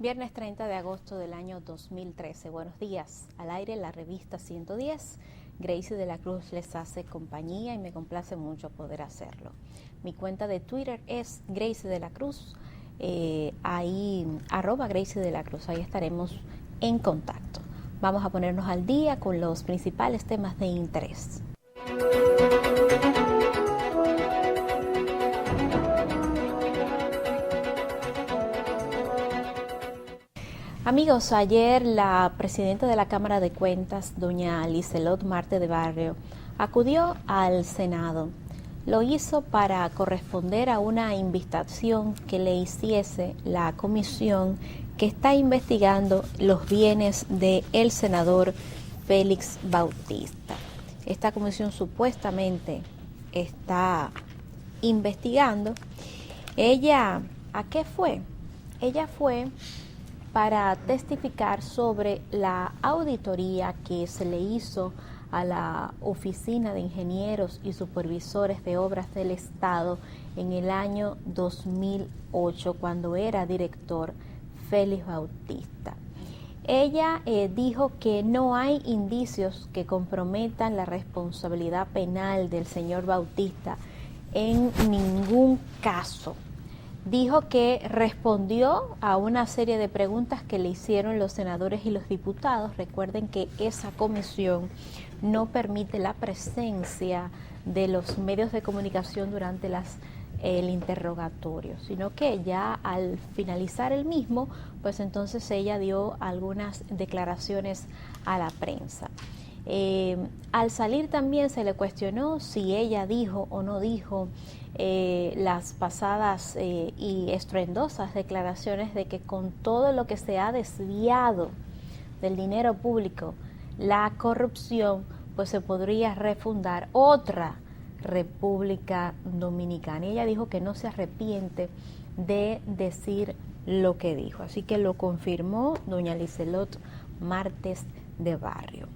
Viernes 30 de agosto del año 2013. Buenos días. Al aire la revista 110. Gracie de la Cruz les hace compañía y me complace mucho poder hacerlo. Mi cuenta de Twitter es Gracie de la Cruz. Ahí, @Gracie de la Cruz. Ahí estaremos en contacto. Vamos a ponernos al día con los principales temas de interés. Amigos, ayer la presidenta de la Cámara de Cuentas, doña Liselot Marte de Barrio, acudió al Senado. Lo hizo para corresponder a una invitación que le hiciese la comisión que está investigando los bienes del senador Félix Bautista. Esta comisión supuestamente está investigando. ¿Ella a qué fue? Ella fue para testificar sobre la auditoría que se le hizo a la Oficina de Ingenieros y Supervisores de Obras del Estado en el año 2008, cuando era director Félix Bautista. Ella dijo que no hay indicios que comprometan la responsabilidad penal del señor Bautista en ningún caso. Dijo que respondió a una serie de preguntas que le hicieron los senadores y los diputados. Recuerden que esa comisión no permite la presencia de los medios de comunicación durante el interrogatorio, sino que ya al finalizar el mismo, pues entonces ella dio algunas declaraciones a la prensa. Al salir también se le cuestionó si ella dijo o no dijo las pasadas y estruendosas declaraciones de que con todo lo que se ha desviado del dinero público, la corrupción, pues se podría refundar otra República Dominicana. Y ella dijo que no se arrepiente de decir lo que dijo. Así que lo confirmó doña Liselot Martes de Barrio.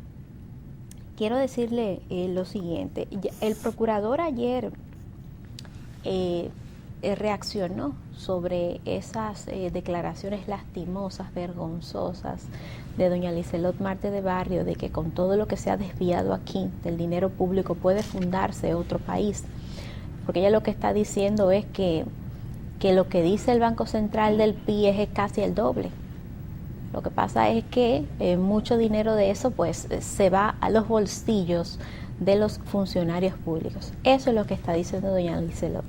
Quiero decirle lo siguiente, el procurador ayer reaccionó sobre esas declaraciones lastimosas, vergonzosas de doña Liselot Marte de Barrio, de que con todo lo que se ha desviado aquí del dinero público puede fundarse otro país, porque ella lo que está diciendo es que lo que dice el Banco Central del PIB es casi el doble. Lo que pasa es que mucho dinero de eso pues se va a los bolsillos de los funcionarios públicos. Eso es lo que está diciendo doña Liselot.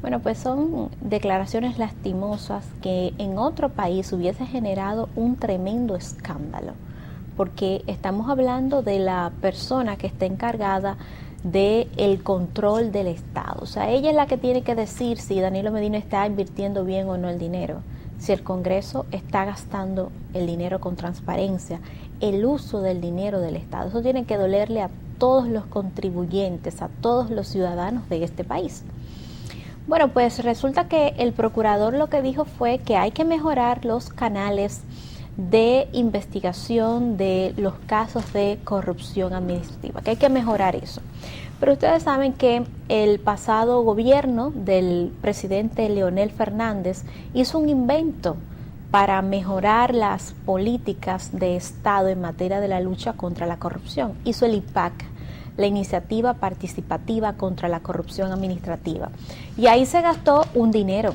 Bueno, pues son declaraciones lastimosas que en otro país hubiese generado un tremendo escándalo, porque estamos hablando de la persona que está encargada del control del Estado. O sea, ella es la que tiene que decir si Danilo Medina está invirtiendo bien o no el dinero, si el Congreso está gastando el dinero con transparencia, el uso del dinero del Estado. Eso tiene que dolerle a todos los contribuyentes, a todos los ciudadanos de este país. Bueno, pues resulta que el procurador lo que dijo fue que hay que mejorar los canales de investigación de los casos de corrupción administrativa, que hay que mejorar eso. Pero ustedes saben que el pasado gobierno del presidente Leonel Fernández hizo un invento para mejorar las políticas de Estado en materia de la lucha contra la corrupción. Hizo el IPAC, la Iniciativa Participativa contra la Corrupción Administrativa. Y ahí se gastó un dinero.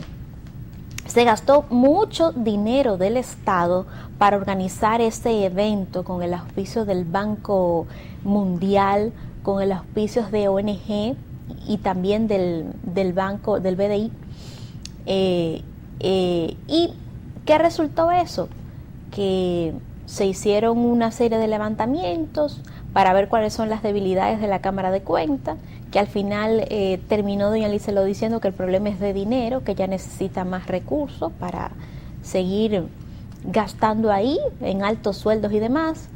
Se gastó mucho dinero del Estado para organizar ese evento con el auspicio del Banco Mundial, con el auspicio de ONG y también del banco, del BDI. ¿Y qué resultó eso? Que se hicieron una serie de levantamientos para ver cuáles son las debilidades de la Cámara de Cuentas, que al final terminó doña Liselot diciendo que el problema es de dinero, que ella necesita más recursos para seguir gastando ahí en altos sueldos y demás.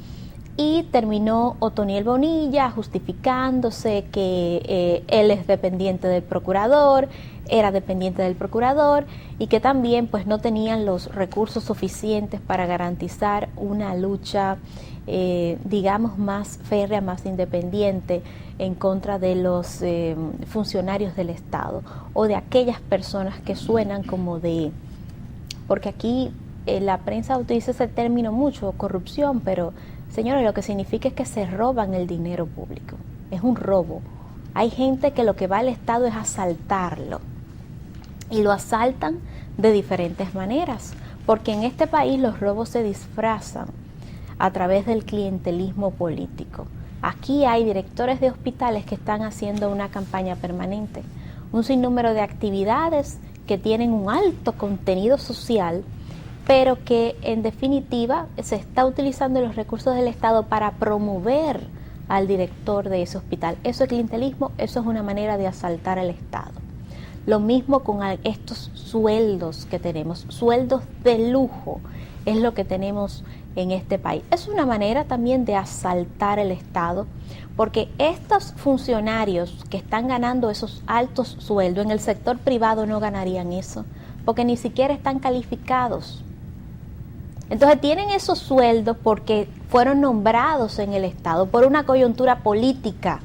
Y terminó Otoniel Bonilla justificándose que él es dependiente del procurador, era dependiente del procurador y que también pues no tenían los recursos suficientes para garantizar una lucha digamos más férrea, más independiente en contra de los funcionarios del Estado o de aquellas personas que suenan como de, porque aquí la prensa utiliza ese término mucho, corrupción, pero señores, lo que significa es que se roban el dinero público. Es un robo. Hay gente que lo que va al Estado es asaltarlo. Y lo asaltan de diferentes maneras, porque en este país los robos se disfrazan a través del clientelismo político. Aquí hay directores de hospitales que están haciendo una campaña permanente, un sinnúmero de actividades que tienen un alto contenido social, pero que en definitiva se está utilizando los recursos del Estado para promover al director de ese hospital. Eso es clientelismo, eso es una manera de asaltar al Estado. Lo mismo con estos sueldos que tenemos, sueldos de lujo, es lo que tenemos en este país. Es una manera también de asaltar el Estado, porque estos funcionarios que están ganando esos altos sueldos en el sector privado no ganarían eso, porque ni siquiera están calificados. Entonces tienen esos sueldos porque fueron nombrados en el Estado por una coyuntura política,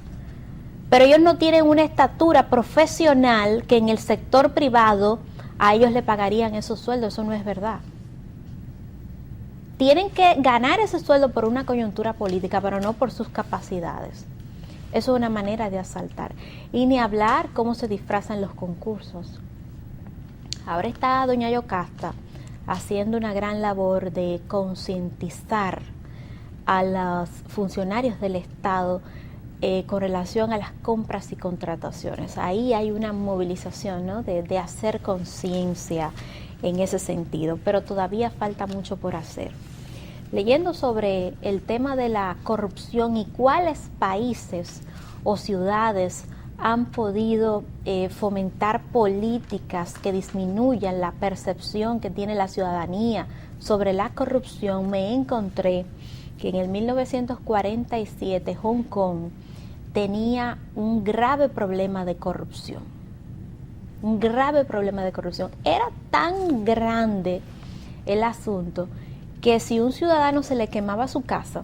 pero ellos no tienen una estatura profesional que en el sector privado a ellos le pagarían esos sueldos. Eso no es verdad. Tienen que ganar ese sueldo por una coyuntura política, pero no por sus capacidades. Eso es una manera de asaltar. Y ni hablar cómo se disfrazan los concursos. Ahora está doña Yocasta haciendo una gran labor de concientizar a los funcionarios del Estado con relación a las compras y contrataciones. Ahí hay una movilización, ¿no?, de hacer conciencia en ese sentido, pero todavía falta mucho por hacer. Leyendo sobre el tema de la corrupción y cuáles países o ciudades han podido fomentar políticas que disminuyan la percepción que tiene la ciudadanía sobre la corrupción, me encontré que en el 1947 Hong Kong tenía un grave problema de corrupción. Un grave problema de corrupción. Era tan grande el asunto que si un ciudadano se le quemaba su casa,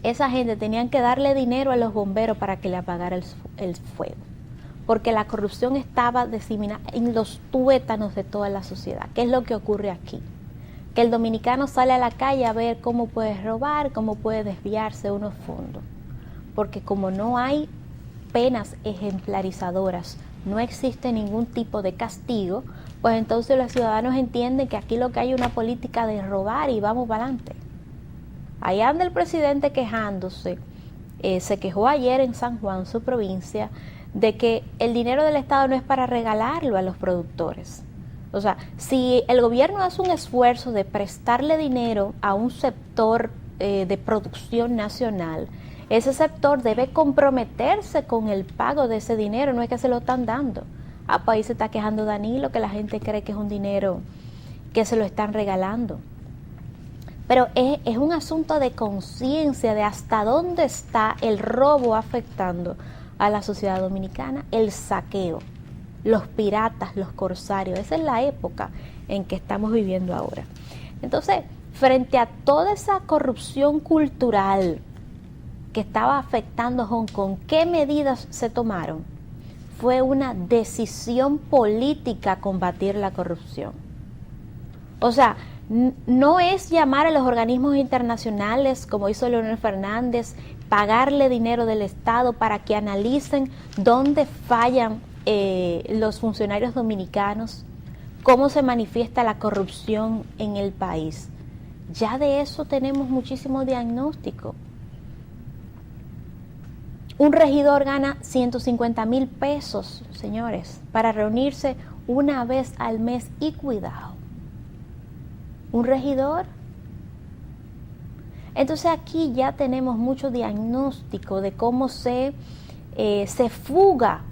esa gente tenían que darle dinero a los bomberos para que le apagara el fuego, porque la corrupción estaba diseminada en los tuétanos de toda la sociedad. ¿Qué es lo que ocurre aquí? Que el dominicano sale a la calle a ver cómo puede robar, cómo puede desviarse unos fondos, porque como no hay penas ejemplarizadoras, no existe ningún tipo de castigo, pues entonces los ciudadanos entienden que aquí lo que hay es una política de robar y vamos para adelante. Ahí anda el presidente quejándose, se quejó ayer en San Juan, su provincia, de que el dinero del Estado no es para regalarlo a los productores. O sea, si el gobierno hace un esfuerzo de prestarle dinero a un sector de producción nacional, ese sector debe comprometerse con el pago de ese dinero, no es que se lo están dando. Ah, pues ahí se está quejando Danilo, que la gente cree que es un dinero que se lo están regalando. Pero es un asunto de conciencia de hasta dónde está el robo afectando a la sociedad dominicana, el saqueo, los piratas, los corsarios. Esa es la época en que estamos viviendo ahora. Entonces, frente a toda esa corrupción cultural que estaba afectando Hong Kong, ¿qué medidas se tomaron? Fue una decisión política combatir la corrupción. O sea, no es llamar a los organismos internacionales, como hizo Leonel Fernández, pagarle dinero del Estado para que analicen dónde fallan los funcionarios dominicanos, cómo se manifiesta la corrupción en el país. Ya de eso tenemos muchísimo diagnóstico. Un regidor gana 150,000 pesos, señores, para reunirse una vez al mes y cuidado. Un regidor. Entonces aquí ya tenemos mucho diagnóstico de cómo se fuga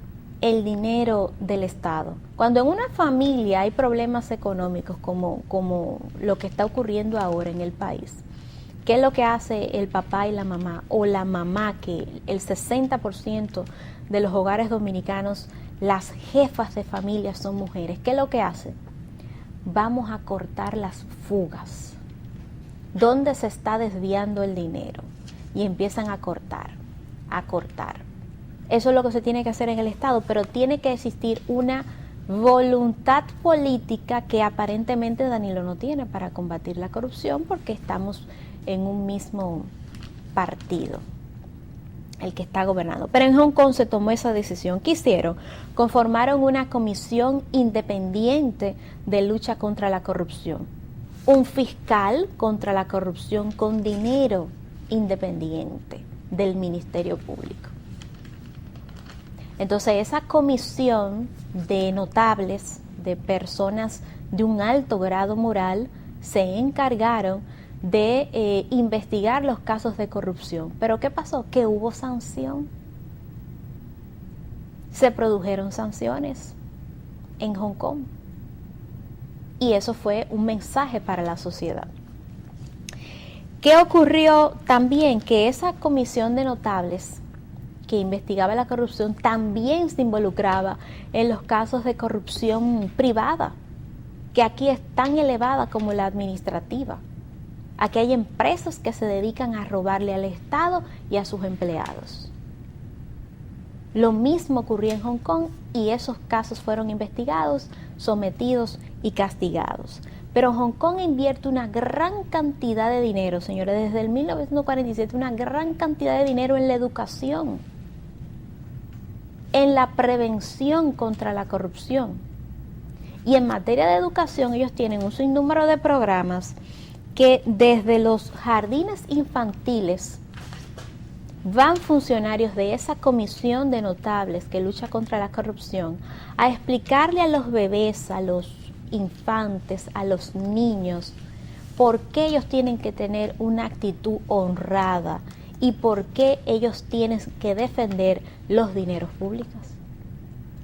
el dinero del Estado. Cuando en una familia hay problemas económicos como lo que está ocurriendo ahora en el país, ¿qué es lo que hace el papá y la mamá? O la mamá, que el 60% de los hogares dominicanos, las jefas de familia son mujeres. ¿Qué es lo que hace? Vamos a cortar las fugas. ¿Dónde se está desviando el dinero? Y empiezan a cortar, a cortar. Eso es lo que se tiene que hacer en el Estado, pero tiene que existir una voluntad política que aparentemente Danilo no tiene para combatir la corrupción, porque estamos en un mismo partido, el que está gobernando. Pero en Hong Kong se tomó esa decisión. ¿Qué hicieron? Conformaron una comisión independiente de lucha contra la corrupción. Un fiscal contra la corrupción con dinero independiente del Ministerio Público. Entonces esa comisión de notables, de personas de un alto grado moral, se encargaron de investigar los casos de corrupción. ¿Pero qué pasó? Que hubo sanción. Se produjeron sanciones en Hong Kong. Y eso fue un mensaje para la sociedad. ¿Qué ocurrió también? Que esa comisión de notables que investigaba la corrupción también se involucraba en los casos de corrupción privada, que aquí es tan elevada como la administrativa. Aquí hay empresas que se dedican a robarle al Estado y a sus empleados. Lo mismo ocurrió en Hong Kong y esos casos fueron investigados, sometidos y castigados. Pero Hong Kong invierte una gran cantidad de dinero, señores, desde el 1947, una gran cantidad de dinero en la educación, en la prevención contra la corrupción. Y en materia de educación ellos tienen un sinnúmero de programas que desde los jardines infantiles van funcionarios de esa comisión de notables que lucha contra la corrupción a explicarle a los bebés, a los infantes, a los niños, por qué ellos tienen que tener una actitud honrada y por qué ellos tienen que defender los dineros públicos.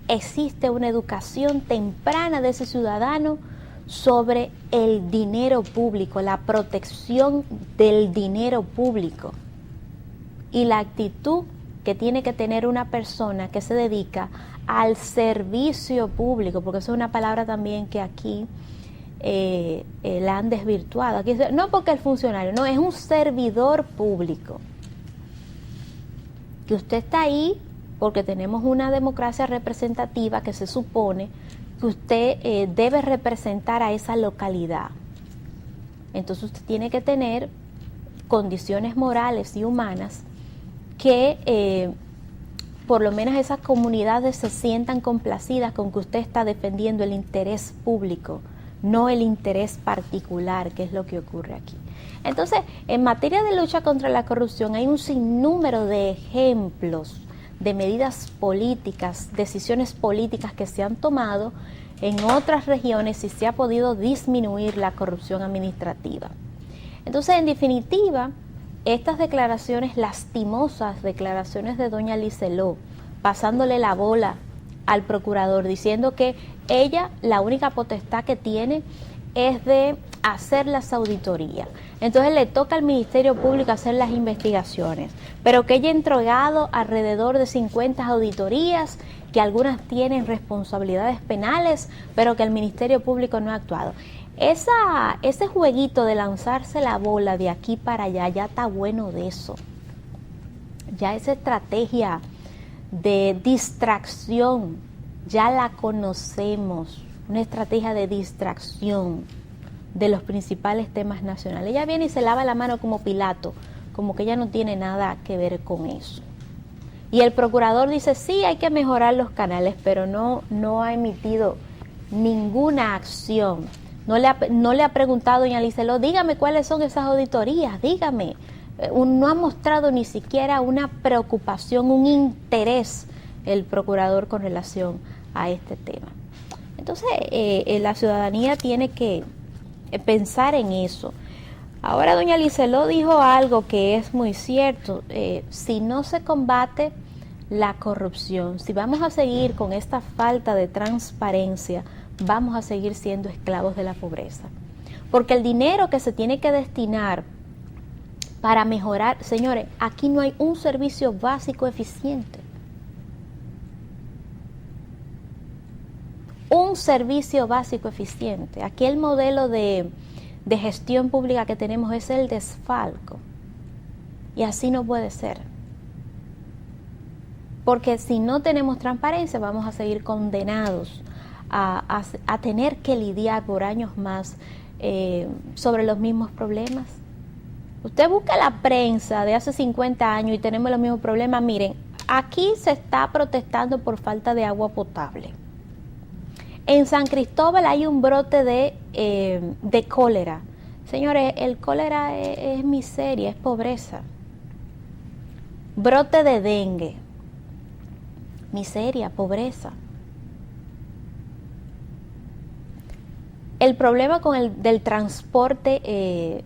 Existe una educación temprana de ese ciudadano sobre el dinero público, la protección del dinero público y la actitud que tiene que tener una persona que se dedica al servicio público, porque eso es una palabra también que aquí la han desvirtuado. Aquí no porque el funcionario, no, es un servidor público. Que usted está ahí porque tenemos una democracia representativa que se supone que usted debe representar a esa localidad. Entonces usted tiene que tener condiciones morales y humanas que por lo menos esas comunidades se sientan complacidas con que usted está defendiendo el interés público, no el interés particular, que es lo que ocurre aquí. Entonces, en materia de lucha contra la corrupción hay un sinnúmero de ejemplos de medidas políticas, decisiones políticas que se han tomado en otras regiones y se ha podido disminuir la corrupción administrativa. Entonces, en definitiva, estas declaraciones lastimosas, declaraciones de doña Liseló, pasándole la bola al procurador, diciendo que ella la única potestad que tiene es de hacer las auditorías. Entonces le toca al Ministerio Público hacer las investigaciones, pero que ella ha entregado alrededor de 50 auditorías, que algunas tienen responsabilidades penales, pero que el Ministerio Público no ha actuado. Ese jueguito de lanzarse la bola de aquí para allá, ya está bueno de eso. Ya esa estrategia de distracción, ya la conocemos, una estrategia de distracción de los principales temas nacionales. Ella viene y se lava la mano como Pilato, como que ella no tiene nada que ver con eso. Y el procurador dice, sí, hay que mejorar los canales, pero no ha emitido ninguna acción. No le ha preguntado a doña Liseló, dígame cuáles son esas auditorías, dígame. No ha mostrado ni siquiera una preocupación, un interés el procurador con relación a este tema. Entonces, la ciudadanía tiene que pensar en eso. Ahora doña Liseló dijo algo que es muy cierto. Si no se combate la corrupción, si vamos a seguir con esta falta de transparencia, vamos a seguir siendo esclavos de la pobreza. Porque el dinero que se tiene que destinar para mejorar, señores, aquí no hay un servicio básico eficiente. Un servicio básico eficiente. Aquí el modelo de gestión pública que tenemos es el desfalco. Y así no puede ser. Porque si no tenemos transparencia, vamos a seguir condenados a tener que lidiar por años más sobre los mismos problemas. Usted busca la prensa de hace 50 años y tenemos los mismos problemas. Miren, aquí se está protestando por falta de agua potable. En San Cristóbal hay un brote de cólera. Señores, el cólera es miseria, es pobreza. Brote de dengue, miseria, pobreza. El problema del transporte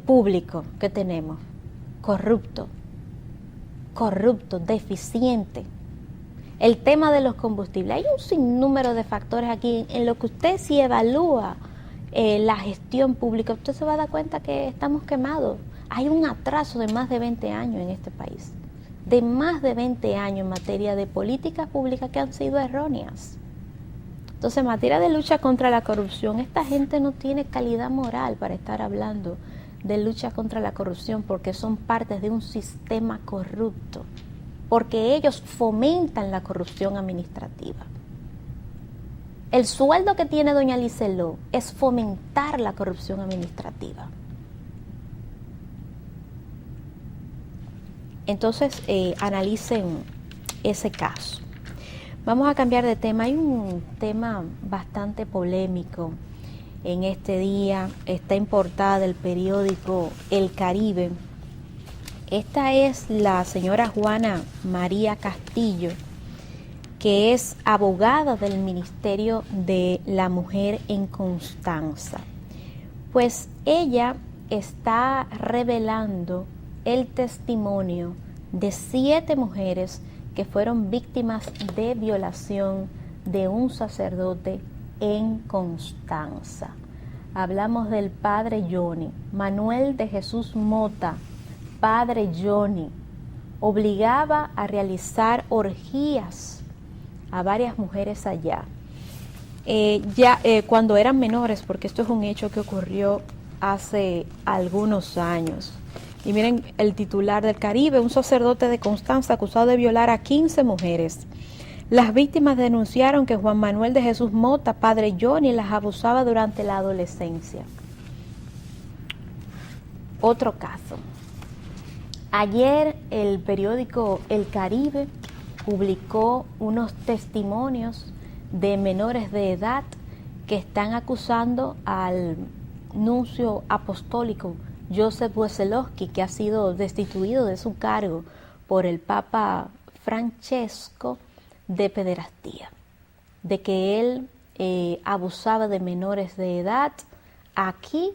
público que tenemos, corrupto, deficiente. El tema de los combustibles, hay un sinnúmero de factores aquí en lo que usted si evalúa la gestión pública, usted se va a dar cuenta que estamos quemados. Hay un atraso de más de 20 años en este país, de más de 20 años en materia de políticas públicas que han sido erróneas. Entonces, en materia de lucha contra la corrupción, esta gente no tiene calidad moral para estar hablando de lucha contra la corrupción porque son partes de un sistema corrupto, porque ellos fomentan la corrupción administrativa. El sueldo que tiene doña Liselot es fomentar la corrupción administrativa. Entonces, analicen ese caso. Vamos a cambiar de tema. Hay un tema bastante polémico en este día. Está en portada del periódico El Caribe. Esta es la señora Juana María Castillo, que es abogada del Ministerio de la Mujer en Constanza. Pues ella está revelando el testimonio de 7 mujeres que fueron víctimas de violación de un sacerdote en Constanza. Hablamos del padre Johnny, Manuel de Jesús Mota. Padre Johnny obligaba a realizar orgías a varias mujeres allá, cuando eran menores, porque esto es un hecho que ocurrió hace algunos años. Y miren el titular del Caribe: un sacerdote de Constanza acusado de violar a 15 mujeres. Las víctimas denunciaron que Juan Manuel de Jesús Mota, padre Johnny, las abusaba durante la adolescencia. Otro caso. Ayer el periódico El Caribe publicó unos testimonios de menores de edad que están acusando al nuncio apostólico Joseph Weselowski, que ha sido destituido de su cargo por el Papa Francesco, de pederastía, de que él abusaba de menores de edad aquí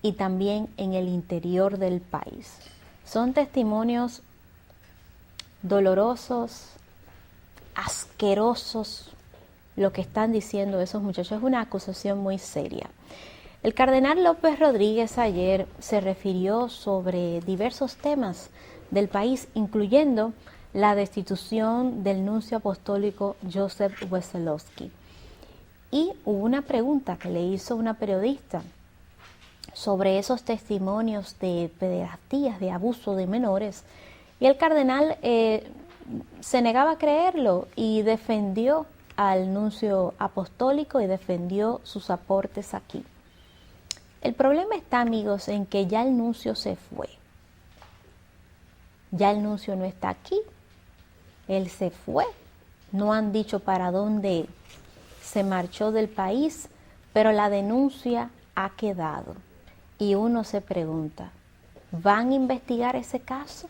y también en el interior del país. Son testimonios dolorosos, asquerosos, lo que están diciendo esos muchachos. Es una acusación muy seria. El cardenal López Rodríguez ayer se refirió sobre diversos temas del país, incluyendo la destitución del nuncio apostólico Joseph Weselowski. Y hubo una pregunta que le hizo una periodista sobre esos testimonios de pederastías, de abuso de menores, y el cardenal se negaba a creerlo y defendió al nuncio apostólico y defendió sus aportes aquí. El problema está, amigos, en que ya el nuncio se fue. Ya el nuncio no está aquí. Él se fue. No han dicho para dónde se marchó del país, pero la denuncia ha quedado. Y uno se pregunta, ¿van a investigar ese caso?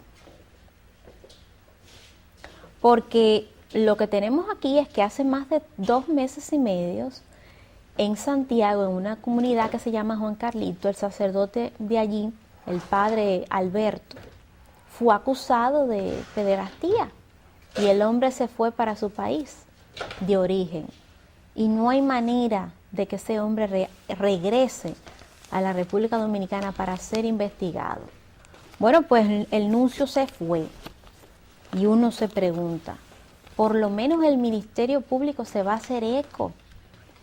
Porque lo que tenemos aquí es que hace más de 2 meses y medio, en Santiago, en una comunidad que se llama Juan Carlito, el sacerdote de allí, el padre Alberto, fue acusado de pederastía y el hombre se fue para su país de origen. Y no hay manera de que ese hombre regrese a la República Dominicana para ser investigado. Bueno, pues el nuncio se fue y uno se pregunta, por lo menos el Ministerio Público se va a hacer eco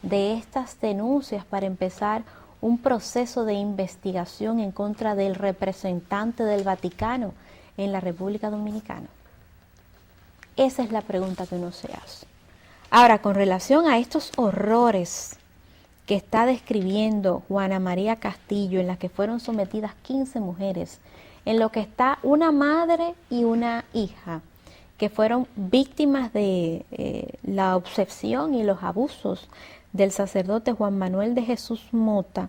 de estas denuncias para empezar un proceso de investigación en contra del representante del Vaticano en la República Dominicana. Esa es la pregunta que uno se hace. Ahora, con relación a estos horrores que está describiendo Juana María Castillo, en la que fueron sometidas 15 mujeres, en lo que está una madre y una hija, que fueron víctimas de la obsesión y los abusos del sacerdote Juan Manuel de Jesús Mota,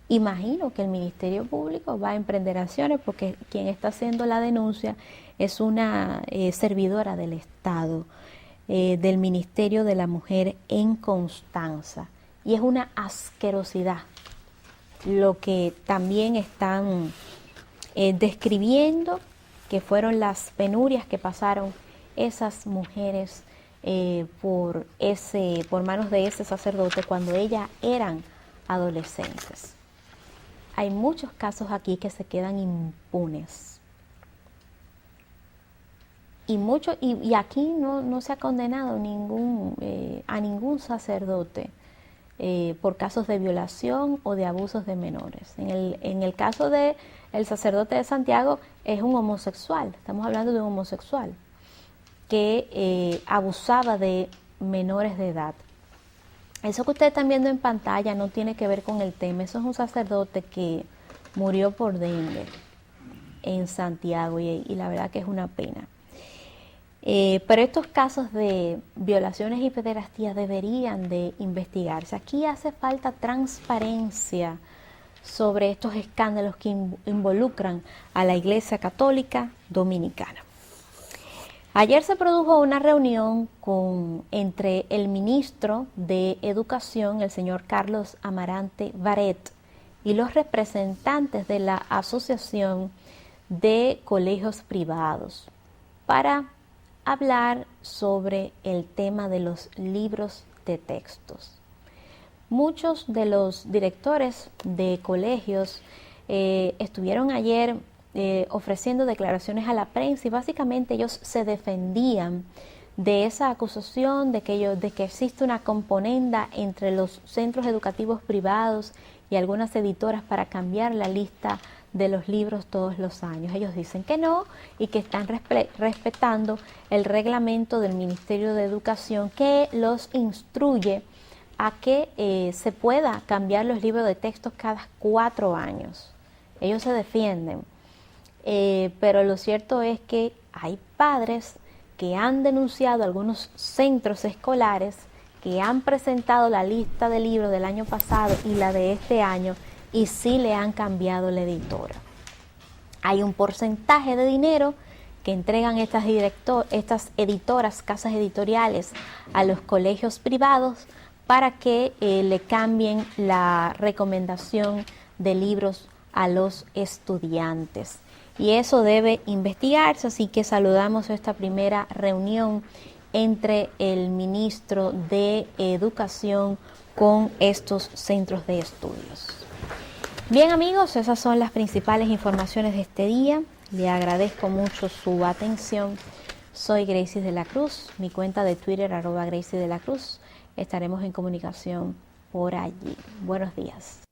imagino que el Ministerio Público va a emprender acciones porque quien está haciendo la denuncia es una servidora del Estado, del Ministerio de la Mujer en Constanza. Y es una asquerosidad lo que también están describiendo, que fueron las penurias que pasaron esas mujeres por manos de ese sacerdote cuando ellas eran adolescentes. Hay muchos casos aquí que se quedan impunes. Y aquí no se ha condenado a ningún sacerdote por casos de violación o de abusos de menores. En el caso del sacerdote de Santiago es un homosexual, estamos hablando de un homosexual que abusaba de menores de edad. Eso que ustedes están viendo en pantalla no tiene que ver con el tema, eso es un sacerdote que murió por dengue en Santiago y la verdad que es una pena. Pero estos casos de violaciones y pederastías deberían de investigarse. Aquí hace falta transparencia sobre estos escándalos que involucran a la Iglesia Católica Dominicana. Ayer se produjo una reunión entre el ministro de Educación, el señor Carlos Amarante Baret, y los representantes de la Asociación de Colegios Privados para hablar sobre el tema de los libros de textos. Muchos de los directores de colegios estuvieron ayer ofreciendo declaraciones a la prensa y básicamente ellos se defendían de esa acusación de que existe una componenda entre los centros educativos privados y algunas editoras para cambiar la lista de los libros todos los años. Ellos dicen que no y que están respetando el reglamento del Ministerio de Educación que los instruye a que se pueda cambiar los libros de textos cada 4 años. Ellos se defienden, pero lo cierto es que hay padres que han denunciado algunos centros escolares que han presentado la lista de libros del año pasado y la de este año y sí le han cambiado la editora. Hay un porcentaje de dinero que entregan estas editoras, casas editoriales, a los colegios privados para que le cambien la recomendación de libros a los estudiantes. Y eso debe investigarse, así que saludamos esta primera reunión entre el ministro de Educación con estos centros de estudios. Bien amigos, esas son las principales informaciones de este día. Le agradezco mucho su atención. Soy Gracie de la Cruz, mi cuenta de Twitter @Gracie de la Cruz. Estaremos en comunicación por allí. Buenos días.